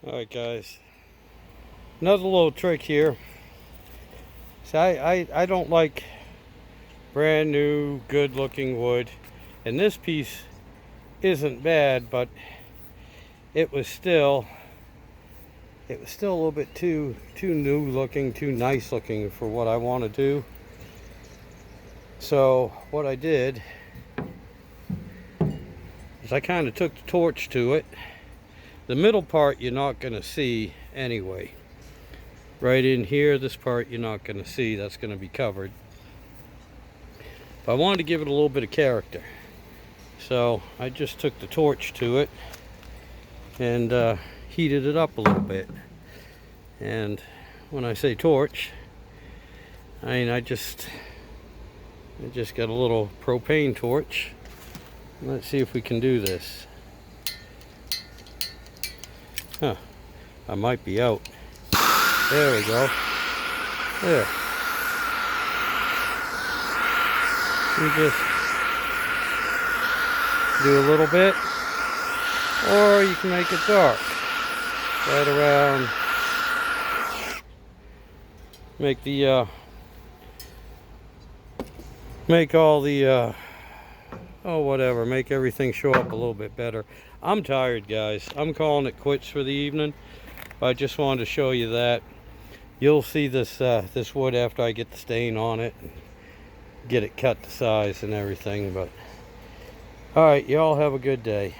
Alright guys, another little trick here. See, I don't like brand new good looking wood, and this piece isn't bad, but it was still a little bit too new looking, too nice looking for what I want to do. So what I did is I kind of took the torch to it. The middle part you're not going to see anyway. Right in here, this part you're not going to see, that's going to be covered. But I wanted to give it a little bit of character. So I just took the torch to it and heated it up a little bit. And when I say torch, I mean I just got a little propane torch. Let's see if we can do this. Huh, I might be out. There we go. There. You just do a little bit, or you can make it dark. Right around. Make the make all the oh whatever, make everything show up a little bit better. I'm tired, guys. I'm calling it quits for the evening. But I just wanted to show you that. You'll see this this wood after I get the stain on it and get it cut to size and everything. But all right, y'all have a good day.